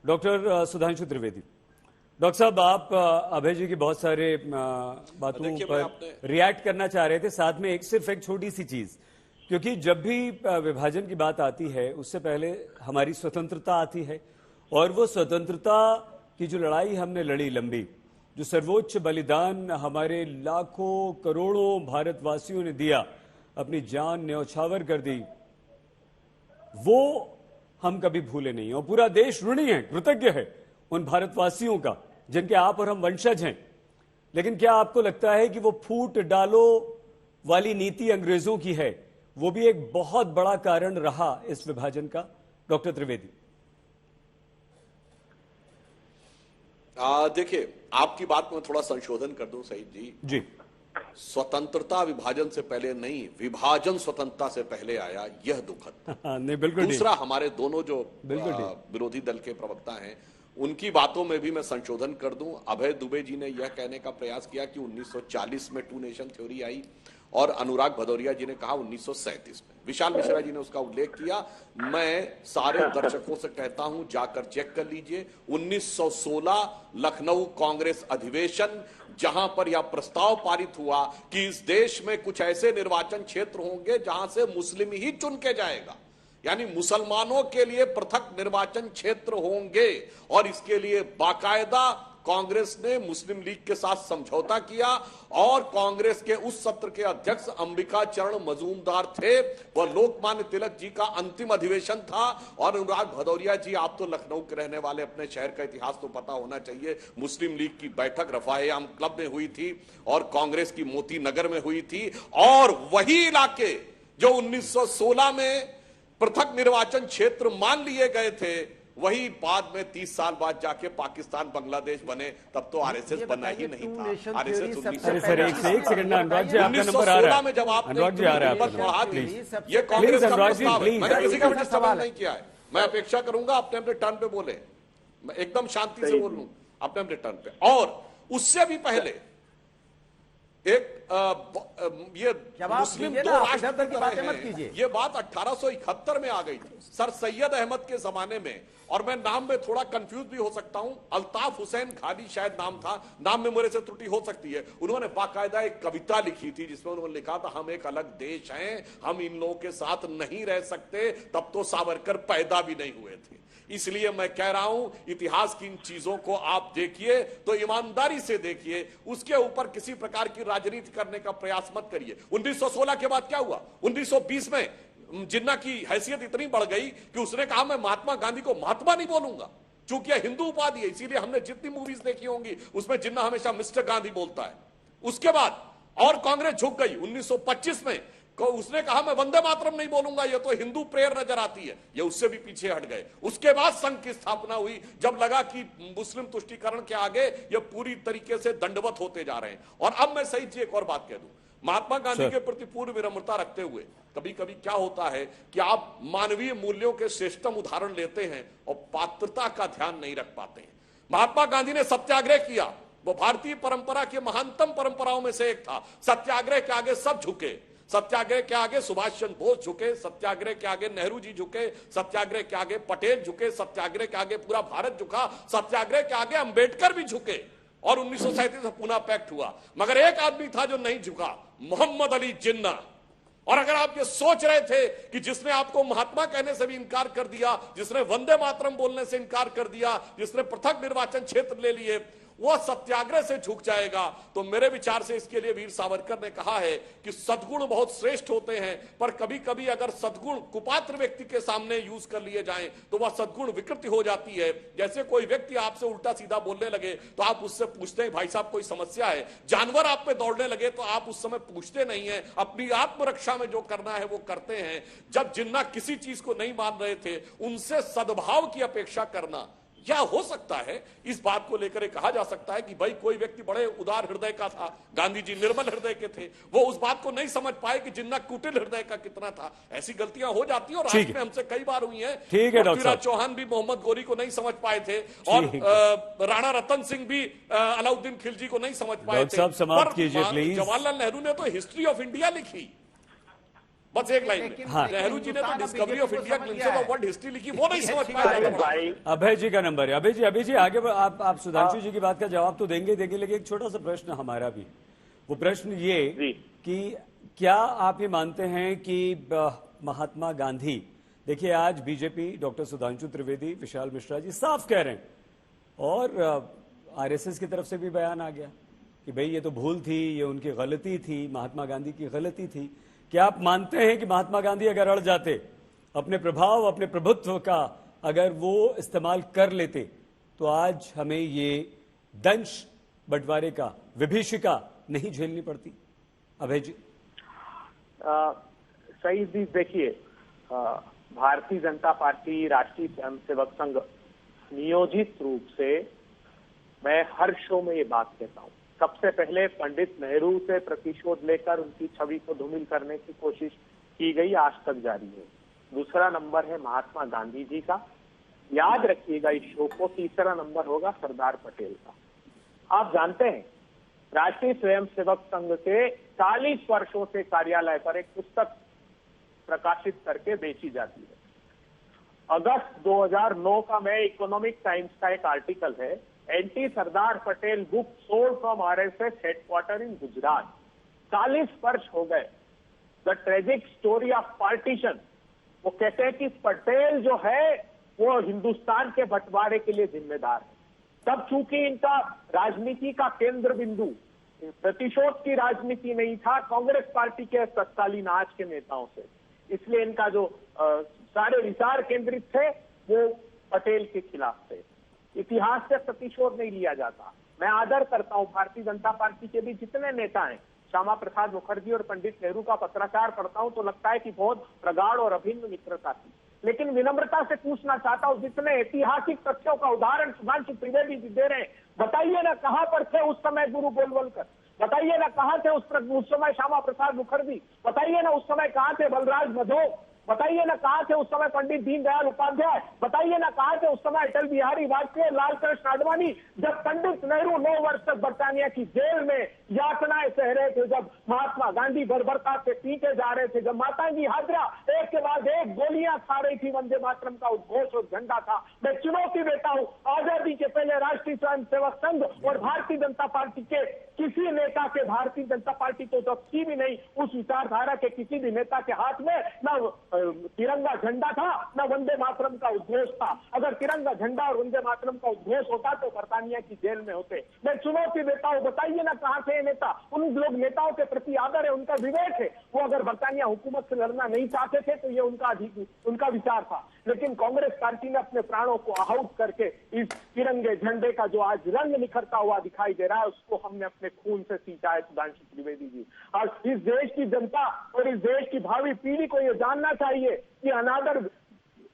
Doctor Sudhanshu Trivedi. Doctor साहब, आप अभय जी की बहुत सारे बातों पर रिएक्ट करना चाह रहे थे, साथ में सिर्फ एक छोटी सी चीज, क्योंकि जब भी विभाजन की बात आती है उससे पहले हमारी स्वतंत्रता आती है, और वो स्वतंत्रता की जो लड़ाई हमने लड़ी लंबी, जो सर्वोच्च बलिदान हमारे लाखों करोड़ों भारतवासियों ने दिया, अपनी जान न्यौछावर कर दी, वो हम कभी भूले नहीं। और पूरा देश ऋणी है, कृतज्ञ है उन भारतवासियों का जिनके आप और हम वंशज हैं। लेकिन क्या आपको लगता है कि वो फूट डालो वाली नीति अंग्रेजों की है, वो भी एक बहुत बड़ा कारण रहा इस विभाजन का? डॉक्टर त्रिवेदी। देखिए, आपकी बात में थोड़ा संशोधन कर दूं सईद जी। स्वतंत्रता विभाजन से पहले नहीं, विभाजन स्वतंत्रता से पहले आया, यह दुखद नहीं, बिल्कुल दूसरा हमारे दोनों जो विरोधी दल के प्रवक्ता हैं उनकी बातों में भी मैं संशोधन कर दूं। अभय दुबे जी ने यह कहने का प्रयास किया कि 1940 में टू नेशन थ्योरी आई, और अनुराग भदौरिया जी ने कहा 1937 में। विशाल मिश्रा जी ने उसका उल्लेख किया। मैं सारे दर्शकों से कहता हूं, जाकर चेक कर लीजिए 1916 लखनऊ कांग्रेस अधिवेशन, जहां पर यह प्रस्ताव पारित हुआ कि इस देश में कुछ ऐसे निर्वाचन क्षेत्र होंगे जहां से मुस्लिम ही चुन के जाएगा, यानी मुसलमानों के लिए पृथक निर्वाचन क्षेत्र होंगे। और इसके लिए बाकायदा कांग्रेस ने मुस्लिम लीग के साथ समझौता किया, और कांग्रेस के उस सत्र के अध्यक्ष अंबिका चरण मजूमदार थे। वह लोकमान्य तिलक जी का अंतिम अधिवेशन था। और अनुराग भदौरिया जी, आप तो लखनऊ के रहने वाले, अपने शहर का इतिहास तो पता होना चाहिए। मुस्लिम लीग की बैठक रफाए-आम क्लब में हुई थी और कांग्रेस की मोती नगर में हुई थी। और वही इलाके जो 1916 में पृथक निर्वाचन क्षेत्र मान लिए गए थे, वही बाद में 30 साल बाद जाके पाकिस्तान बांग्लादेश बने। तब तो आरएसएस बना ही नहीं था। आरएसएस 1916 में जब आपने बढ़ा दी, ये कांग्रेस का प्रस्ताव है। मैंने किसी का डिस्टर्ब नहीं किया है। मैं अपेक्षा करूंगा अपने अपने टर्न पे बोले, मैं एकदम शांति से बोल लूं अपने अपने टर्न पे। और उससे भी पहले एक ये मुस्लिम दो राष्ट्र की बातें मत कीजिए। ये बात 1871 में आ गई थी सर सैयद अहमद के जमाने में। और मैं नाम में थोड़ा कंफ्यूज भी हो सकता हूं, अल्ताफ हुसैन खाली शायद नाम था, नाम में मेरे से त्रुटि हो सकती है। उन्होंने बाकायदा एक कविता लिखी थी जिसमें उन्होंने लिखा था, हम एक अलग देश हैं, हम इन लोगों के साथ नहीं रह सकते। तब तो सावरकर पैदा भी नहीं हुए थे। इसलिए मैं कह रहा हूं, इतिहास की इन चीजों को आप देखिए तो ईमानदारी से देखिए, उसके ऊपर किसी प्रकार की राजनीति करने का प्रयास मत करिए। 1916 के बाद क्या हुआ? 1920 में जिन्ना की हैसियत इतनी बढ़ गई कि उसने कहा मैं महात्मा गांधी को महात्मा नहीं बोलूंगा, चूंकि यह हिंदू उपाधि है। इसीलिए हमने जितनी मूवीज देखी होंगी उसमें जिन्ना हमेशा मिस्टर गांधी बोलता है। उसके बाद और कांग्रेस झुक गई। 1925 में उसने कहा मैं वंदे मातरम नहीं बोलूंगा, ये तो हिंदू प्रेयर नजर आती है। ये उससे भी पीछे हट गए। उसके बाद संघ की स्थापना हुई, जब लगा कि मुस्लिम तुष्टीकरण के आगे ये पूरी तरीके से दंडवत होते जा रहे हैं। और अब मैं सही चीज एक और बात कह दूं, महात्मा गांधी के प्रति पूर्ण विनम्रता रखते हुए, कभी कभी क्या होता है कि आप मानवीय मूल्यों के श्रेष्ठतम उदाहरण लेते हैं और पात्रता का ध्यान नहीं रख पाते हैं। महात्मा गांधी ने सत्याग्रह किया, वो भारतीय परंपरा की महानतम परंपराओं में से एक था। सत्याग्रह के आगे सब झुके। सत्याग्रह के आगे सुभाष चंद्र बोस झुके, सत्याग्रह के आगे नेहरू जी झुके, सत्याग्रह के आगे पटेल झुके, सत्याग्रह के आगे पूरा भारत झुका, सत्याग्रह के आगे अंबेडकर भी झुके। और 1937 में पुणे पैक्ट हुआ। मगर एक आदमी था जो नहीं झुका, मोहम्मद अली जिन्ना। और अगर आप ये सोच रहे थे कि जिसने आपको महात्मा कहने से भी इनकार कर दिया, जिसने वंदे मातरम बोलने से इनकार कर दिया, जिसने पृथक निर्वाचन क्षेत्र ले लिए, वो सत्याग्रह से झुक जाएगा, तो मेरे विचार से इसके लिए वीर सावरकर ने कहा है कि सद्गुण बहुत श्रेष्ठ होते हैं, पर कभी कभी अगर सद्गुण कुपात्र व्यक्ति के सामने यूज कर लिए जाएं तो वह सद्गुण विकृति हो जाती है। जैसे कोई व्यक्ति आपसे उल्टा सीधा बोलने लगे तो आप उससे पूछते हैं भाई साहब कोई समस्या है। जानवर आप पे दौड़ने लगे तो आप उस समय पूछते नहीं है, अपनी आत्मरक्षा में जो करना है वो करते हैं। जब जिन्ना किसी चीज को नहीं मान रहे थे, उनसे सद्भाव की अपेक्षा करना, या हो सकता है इस बात को लेकर कहा जा सकता है कि भाई कोई व्यक्ति बड़े उदार हृदय का था, गांधी जी निर्मल हृदय के थे, वो उस बात को नहीं समझ पाए कि जिन्ना कुटिल हृदय का कितना था। ऐसी गलतियां हो जाती है और आज में हमसे कई बार हुई हैं। पृथ्वीराज चौहान भी मोहम्मद गोरी को नहीं समझ पाए थे, और राणा रतन सिंह भी अलाउद्दीन खिलजी को नहीं समझ पाए थे। जवाहरलाल नेहरू ने तो हिस्ट्री ऑफ इंडिया लिखी। बस एक लाइन में। हाँ। नेहरू जी ने तो discovery of India glimpses of world history लिखी, वो नहीं समझ पाए। अभय जी का नंबर है। अभय जी आगे आप सुधांशु जी की बात का जवाब तो देंगे लेकिन एक छोटा सा प्रश्न हमारा भी, वो प्रश्न ये कि क्या आप ये मानते हैं कि महात्मा गांधी, देखिए आज बीजेपी डॉक्टर सुधांशु त्रिवेदी, विशाल मिश्रा जी साफ कह रहे हैं और आरएसएस की तरफ से भी बयान आ गया कि भाई ये तो भूल थी, ये उनकी गलती थी, महात्मा गांधी की गलती थी। क्या आप मानते हैं कि महात्मा गांधी अगर अड़ जाते, अपने प्रभाव, अपने प्रभुत्व का अगर वो इस्तेमाल कर लेते, तो आज हमें ये दंश बंटवारे का विभीषिका नहीं झेलनी पड़ती? अभय जी। सही जी, देखिए भारतीय जनता पार्टी, राष्ट्रीय स्वयंसेवक संघ नियोजित रूप से, मैं हर शो में ये बात कहता हूँ, सबसे पहले पंडित नेहरू से प्रतिशोध लेकर उनकी छवि को धूमिल करने की कोशिश की गई, आज तक जारी है। दूसरा नंबर है महात्मा गांधी जी का, याद रखिएगा इस शो को। तीसरा नंबर होगा सरदार पटेल का। आप जानते हैं राष्ट्रीय स्वयंसेवक संघ के 40 वर्षों से कार्यालय पर एक पुस्तक प्रकाशित करके बेची जाती है। अगस्त 2009 का मैं इकोनॉमिक टाइम्स का एक आर्टिकल है, anti Sardar Patel book sold from RSS headquarter in Gujarat. 40 वर्ष हो गए। The tragic story of partition. वो कहते हैं कि पटेल जो है वो हिंदुस्तान के बंटवारे के लिए जिम्मेदार है। तब चूंकि इनका राजनीति का केंद्र बिंदु प्रतिशोध की राजनीति नहीं था कांग्रेस पार्टी के तत्कालीन आज के नेताओं से, इसलिए इनका जो सारे विचार केंद्रित थे वो पटेल के खिलाफ थे। इतिहास से प्रतिशोध नहीं लिया जाता। मैं आदर करता हूं भारतीय जनता पार्टी के भी जितने नेता हैं, श्यामा प्रसाद मुखर्जी और पंडित नेहरू का पत्राचार पढ़ता हूं तो लगता है कि बहुत प्रगाढ़ और अभिन्न मित्रता थी। लेकिन विनम्रता से पूछना चाहता हूं, जितने ऐतिहासिक तथ्यों का उदाहरण सुधांशु त्रिवेदी जी दे रहे हैं, बताइए ना कहां पर थे उस समय गुरु गोलवलकर, बताइए ना कहां थे उस समय श्यामा प्रसाद मुखर्जी, बताइए ना उस समय कहां थे बलराज मधोक, बताइए ना कहां थे उस समय पंडित दीनदयाल उपाध्याय, बताइए ना कहां थे उस समय अटल बिहारी वाजपेयी, लाल कृष्ण आडवाणी, जब पंडित नेहरू 9 वर्ष तक बरतानिया की जेल में यातनाएं सह रहे थे, जब महात्मा गांधी बर्बरता से पीटे जा रहे थे, जब माताजी हाजरा एक के बाद एक गोलियां खा रही थी, वंदे मातरम का उद्घोष और झंडा था। मैं चुनौती देता हूं, आजादी के पहले राष्ट्रीय स्वयंसेवक संघ और भारतीय जनता पार्टी के किसी नेता के, भारतीय जनता पार्टी तो जब थी भी नहीं, उस विचारधारा के किसी भी नेता के हाथ में न तिरंगा झंडा था न वंदे मातरम का उद्घोष था। अगर तिरंगा झंडा और वंदे मातरम का उद्घोष होता तो बरतानिया की जेल में होते। मैं चुनौती देता हूं, बताइए ना कहां थे नेता। उन लोग नेताओं के प्रति आदर है, उनका विवेक है, वो अगर बरतानिया हुकूमत से लड़ना नहीं चाहते थे तो ये उनका विचार था। लेकिन कांग्रेस पार्टी ने अपने प्राणों को आहूत करके इस तिरंगे झंडे का जो आज रंग निखरता हुआ दिखाई दे रहा है, उसको हमने अपने खून से सींचा है। सुधांशु त्रिवेदी जी, आज इस देश की जनता और इस देश की भावी पीढ़ी को यह जानना चाहिए कि अनादर,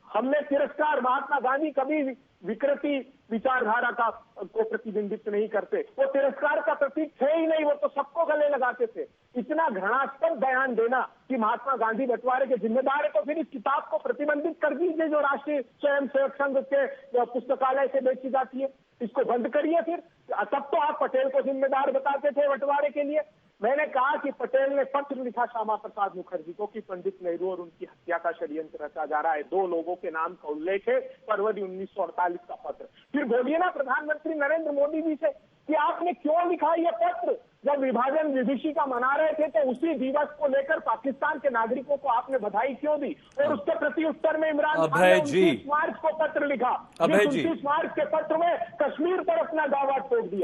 हमने तिरस्कार, महात्मा गांधी कभी विकृति विचारधारा का को प्रतिबिंबित नहीं करते, वो तिरस्कार का प्रतीक थे ही नहीं, वो तो सबको गले लगाते थे। इतना घृणास्पद बयान देना कि महात्मा गांधी बंटवारे के जिम्मेदार है, तो फिर इस किताब को प्रतिबंधित कर दीजिए जो राष्ट्रीय स्वयंसेवक संघ के पुस्तकालय से बेची जाती है, इसको बंद करिए। फिर तब तो आप पटेल को जिम्मेदार बताते थे बंटवारे के लिए। मैंने कहा कि पटेल ने पत्र लिखा श्यामा प्रसाद मुखर्जी को कि पंडित नेहरू और उनकी हत्या का षड्यंत्र रचा जा रहा है। 2 लोगों के नाम का उल्लेख है, फरवरी 1948 का पत्र। फिर बोलिए ना प्रधानमंत्री नरेंद्र मोदी जी से कि आपने क्यों लिखा ये पत्र। जब विभाजन विभीषिका मना रहे थे तो उसी दिवस को लेकर पाकिस्तान के नागरिकों को आपने बधाई क्यों दी, और उसके प्रति उत्तर में इमरान खान ने 29 मार्च को पत्र लिखा। 29 मार्च के पत्र में कश्मीर पर अपना दावा ठोक दिया।